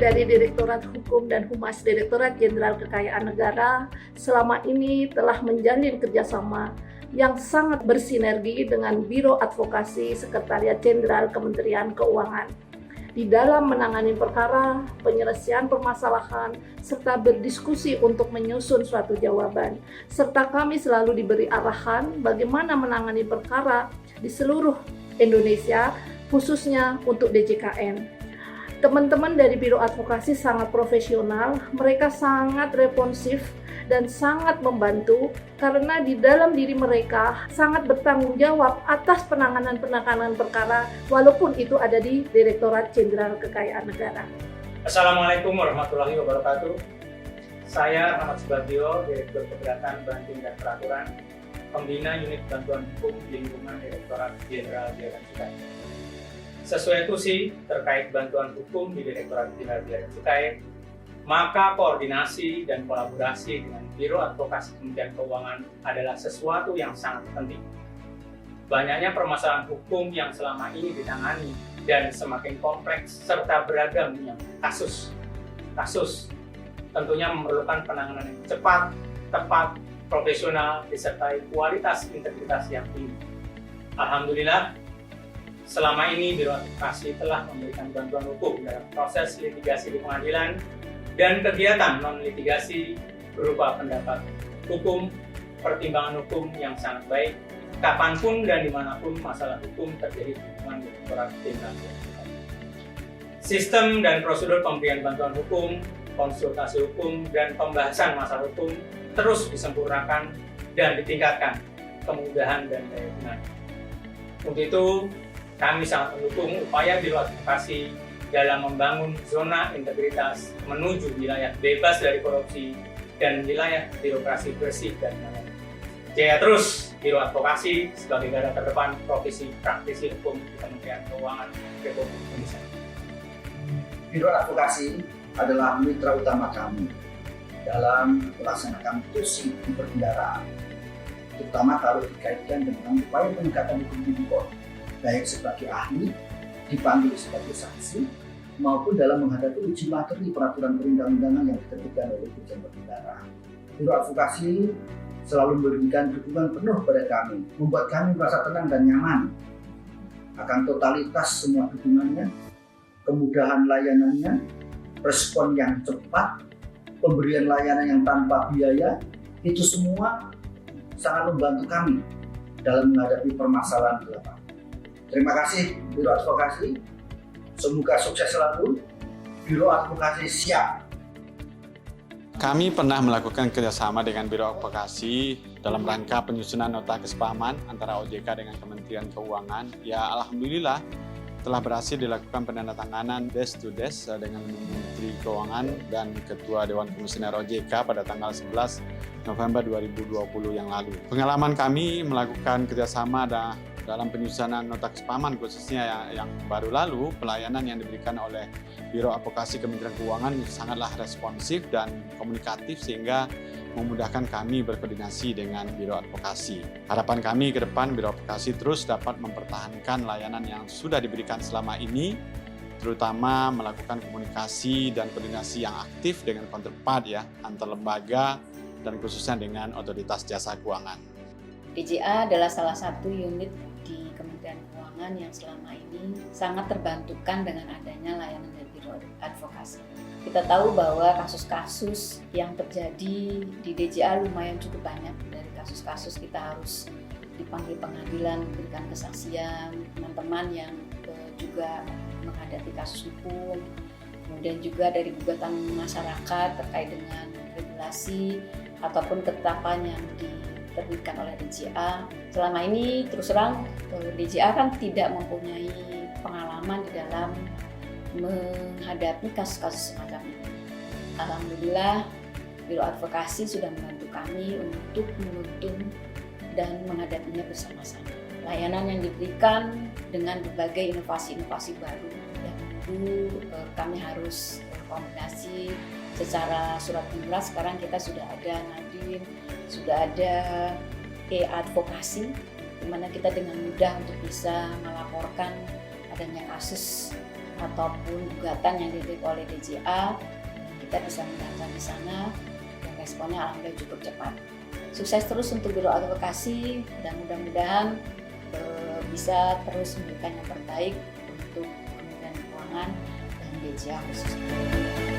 dari Direktorat Hukum dan Humas Direktorat Jenderal Kekayaan Negara selama ini telah menjalin kerjasama yang sangat bersinergi dengan Biro Advokasi Sekretariat Jenderal Kementerian Keuangan di dalam menangani perkara, penyelesaian permasalahan, serta berdiskusi untuk menyusun suatu jawaban. Serta kami selalu diberi arahan bagaimana menangani perkara di seluruh Indonesia, khususnya untuk DJKN. Teman-teman dari Biro Advokasi sangat profesional, mereka sangat responsif dan sangat membantu karena di dalam diri mereka sangat bertanggung jawab atas penanganan perkara walaupun itu ada di Direktorat Jenderal Kekayaan Negara. Assalamualaikum warahmatullahi wabarakatuh. Saya Ahmad Subagio, Direktur Keberatan Banting dan Peraturan, Pembina Unit Bantuan Hukum di lingkungan Direktorat Jenderal Bea dan Cukai. Sesuai tusi terkait bantuan hukum di Direktorat Jenderal Bea dan Cukai, maka koordinasi dan kolaborasi dengan Biro Advokasi Kementerian Keuangan adalah sesuatu yang sangat penting. Banyaknya permasalahan hukum yang selama ini ditangani dan semakin kompleks serta beragamnya kasus tentunya memerlukan penanganan yang cepat, tepat, profesional, disertai kualitas integritas yang tinggi. Alhamdulillah, selama ini Biro Advokasi telah memberikan bantuan hukum dalam proses litigasi di pengadilan dan kegiatan non-litigasi berupa pendapat hukum, pertimbangan hukum yang sangat baik, kapanpun dan dimanapun masalah hukum terjadi di lingkungan Direktorat Jenderal Bea dan Cukai. Sistem dan prosedur pemberian bantuan hukum, konsultasi hukum, dan pembahasan masalah hukum terus disempurnakan dan ditingkatkan kemudahan dan daya gunanya. Untuk itu, kami sangat mendukung upaya Biro Advokasi dalam membangun zona integritas menuju wilayah bebas dari korupsi dan wilayah birokrasi bersih dan mandiri. Jaya terus Biro Advokasi sebagai garda terdepan profesi praktisi hukum di Kementerian Keuangan Republik Indonesia. Biro Advokasi adalah mitra utama kami dalam melaksanakan tusi di perbendaharaan, terutama kalau dikaitkan dengan upaya penegakan hukum tipikor, baik sebagai ahli, dipanggil sebagai saksi, maupun dalam menghadapi uji materi peraturan perundang-undangan yang diterbitkan oleh Dirjen Perbendaharaan. Biro Advokasi selalu memberikan dukungan penuh kepada kami, membuat kami merasa tenang dan nyaman akan totalitas semua dukungannya, kemudahan layanannya, respon yang cepat, pemberian layanan yang tanpa biaya, itu semua sangat membantu kami dalam menghadapi permasalahan di lapangan. Terima kasih Biro Advokasi, semoga sukses selalu. Biro Advokasi siap. Kami pernah melakukan kerjasama dengan Biro Advokasi dalam rangka penyusunan nota kesepahaman antara OJK dengan Kementerian Keuangan. Ya, alhamdulillah telah berhasil dilakukan penandatanganan desk to desk dengan Menteri Keuangan dan Ketua Dewan Komisioner OJK pada tanggal 11 November 2020 yang lalu. Pengalaman kami melakukan kerjasama dalam penyusunan nota kesepahaman khususnya yang baru lalu, pelayanan yang diberikan oleh Biro Advokasi Kementerian Keuangan sangatlah responsif dan komunikatif sehingga memudahkan kami berkoordinasi dengan Biro Advokasi. Harapan kami ke depan Biro Advokasi terus dapat mempertahankan layanan yang sudah diberikan selama ini, terutama melakukan komunikasi dan koordinasi yang aktif dengan counterpart antar lembaga dan khususnya dengan otoritas jasa keuangan. DJA adalah salah satu unit di Kementerian Keuangan yang selama ini sangat terbantukan dengan adanya layanan dari Biro Advokasi. Kita tahu bahwa kasus-kasus yang terjadi di DJA lumayan cukup banyak. Dari kasus-kasus kita harus dipanggil pengadilan, memberikan kesaksian, teman-teman yang juga menghadapi kasus hukum, kemudian juga dari gugatan masyarakat terkait dengan regulasi ataupun ketetapan yang diterbitkan oleh DJA. Selama ini terus terang DJA kan tidak mempunyai pengalaman di dalam menghadapi kasus-kasus semacam ini. Alhamdulillah Biro Advokasi sudah membantu kami untuk menuntun dan menghadapinya bersama-sama. Layanan yang diberikan dengan berbagai inovasi-inovasi baru yang dulu kami harus koordinasi secara surat menyurat. Sekarang kita sudah ada Nadine, sudah ada e-advokasi, di mana kita dengan mudah untuk bisa melaporkan adanya kasus ataupun gugatan yang dilirik oleh DJA, kita bisa mendaftar di sana dan responnya alhamdulillah cukup cepat. Sukses terus untuk Biro Advokasi dan mudah-mudahan bisa terus memberikan yang terbaik untuk Kementerian Keuangan dan DJA khususnya.